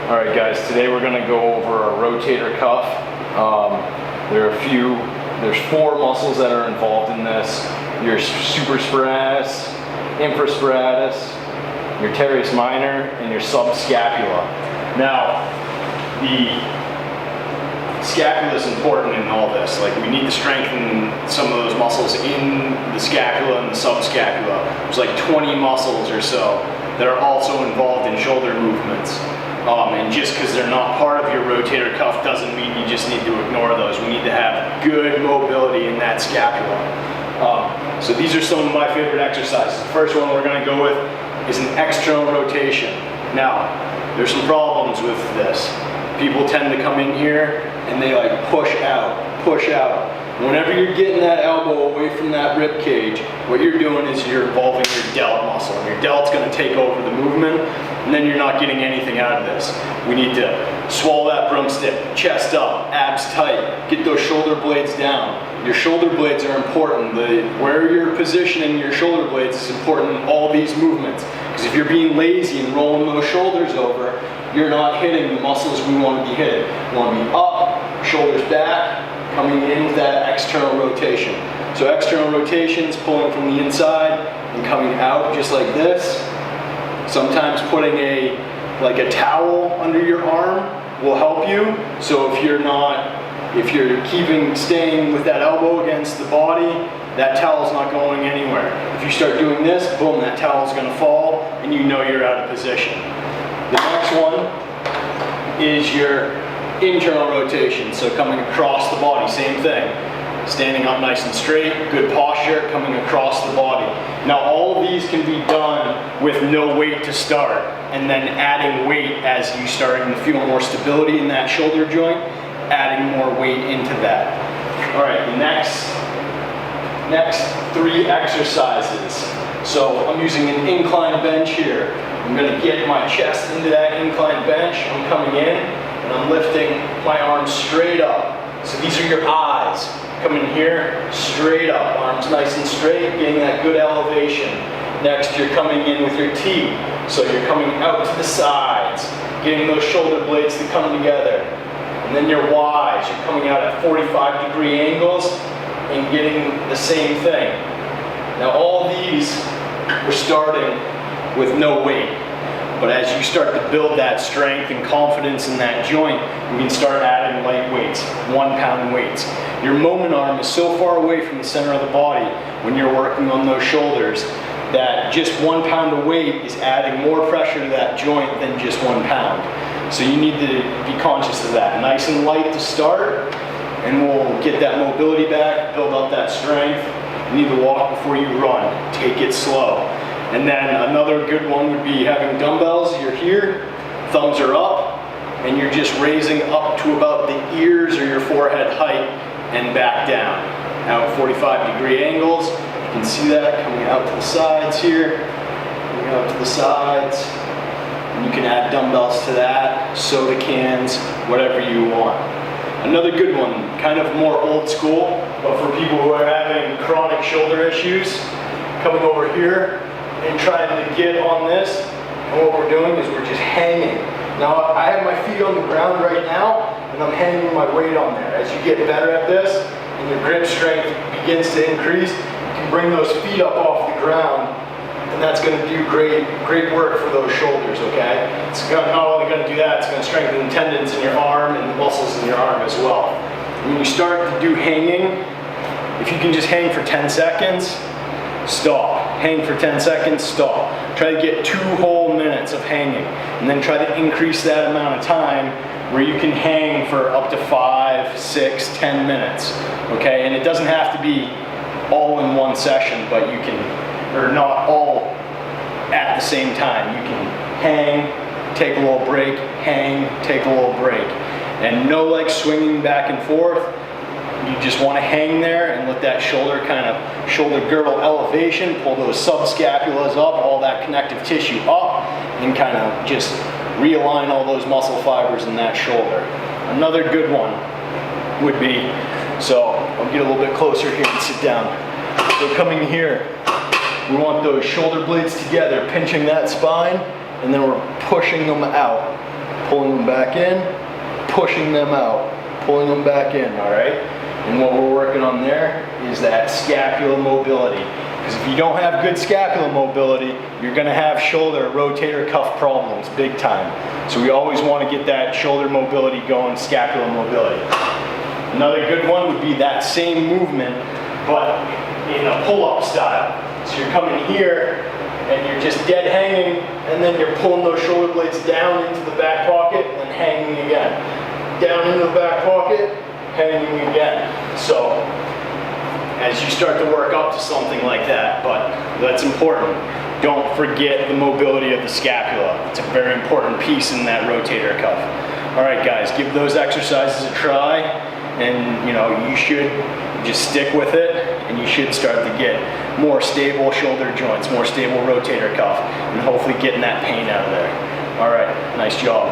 Alright guys, today we're going to go over a rotator cuff. There's four muscles that are involved in this. Your supraspinatus, infraspinatus, your teres minor, and your subscapula. Now, the scapula is important in all this. Like, we need to strengthen some of those muscles in the scapula and the subscapula. There's like 20 muscles or so that are also involved in shoulder movements. And just because they're not part of your rotator cuff doesn't mean you just need to ignore those. We need to have good mobility in that scapula. So these are some of my favorite exercises. The first one we're going to go with is an external rotation. Now, there's some problems with this. People tend to come in here and they like push out, push out. Whenever you're getting that elbow away from that rib cage, what you're doing is you're involving your delt muscle. And your delt's going to take over the movement, and then you're not getting anything out of this. We need to swallow that broomstick, chest up, abs tight, get those shoulder blades down. Your shoulder blades are important. Where you're positioning your shoulder blades is important in all these movements. Because if you're being lazy and rolling those shoulders over, you're not hitting the muscles we want to be hitting. We want to be up, shoulders back, coming in with that external rotation. So external rotations, pulling from the inside and coming out just like this. Sometimes putting a towel under your arm will help you. So if you're staying with that elbow against the body, that towel's not going anywhere. If you start doing this, boom, that towel's gonna fall and you know you're out of position. The next one is your internal rotation, so coming across the body, same thing. Standing up nice and straight, good posture, coming across the body. Now all of these can be done with no weight to start, and then adding weight as you starting to feel more stability in that shoulder joint, adding more weight into that. All right, the next three exercises. So I'm using an incline bench here. I'm gonna get my chest into that incline bench. I'm coming in and I'm lifting my arms straight up. So these are your eyes. Coming here, straight up, arms nice and straight, getting that good elevation. Next, you're coming in with your T. So you're coming out to the sides, getting those shoulder blades to come together. And then your Ys, you're coming out at 45-degree angles and getting the same thing. Now all of these, we're starting with no weight. But as you start to build that strength and confidence in that joint, we can start adding light weights, 1-pound weights. Your moment arm is so far away from the center of the body when you're working on those shoulders that just 1 pound of weight is adding more pressure to that joint than just 1 pound. So you need to be conscious of that. Nice and light to start, and we'll get that mobility back, build up that strength. You need to walk before you run. Take it slow. And then another good one would be having dumbbells. You're here, thumbs are up, and you're just raising up to about the ears or your forehead height and back down. Now at 45-degree angles, you can see that coming out to the sides here, coming out to the sides. And you can add dumbbells to that, soda cans, whatever you want. Another good one, kind of more old school, but for people who are having chronic shoulder issues, coming over here and trying to get on this, and what we're doing is we're just hanging. Now I have my feet on the ground right now, and I'm hanging my weight on there. As you get better at this, and your grip strength begins to increase, you can bring those feet up off the ground, and that's going to do great work for those shoulders, okay? It's not only going to do that, it's going to strengthen the tendons in your arm and the muscles in your arm as well. When you start to do hanging, if you can just hang for 10 seconds, stop. Hang for 10 seconds, stop. Try to get 2 whole minutes of hanging, and then try to increase that amount of time where you can hang for up to 5, 6, 10 minutes, okay? And it doesn't have to be all in one session, but you can, or not all at the same time. You can hang, take a little break, hang, take a little break. And no like swinging back and forth. You just want to hang there and let that shoulder girdle elevation, pull those subscapulas up, all that connective tissue up, and kind of just realign all those muscle fibers in that shoulder. Another good one would be, so I'll get a little bit closer here and sit down. So coming here, we want those shoulder blades together, pinching that spine, and then we're pushing them out. pulling them back in, pushing them out, pulling them back in, all right? And what we're working on there is that scapular mobility. Because if you don't have good scapular mobility, you're gonna have shoulder rotator cuff problems big time. So we always wanna get that shoulder mobility going, scapular mobility. Another good one would be that same movement, but in a pull-up style. So you're coming here, and you're just dead hanging, and then you're pulling those shoulder blades down into the back pocket and hanging again. Down into the back pocket, hanging again. So as you start to work up to something like that, but that's important. Don't forget the mobility of the scapula. It's a very important piece in that rotator cuff. All right, guys, give those exercises a try, and you should just stick with it, and you should start to get more stable shoulder joints, more stable rotator cuff, and hopefully getting that pain out of there. All right, nice job.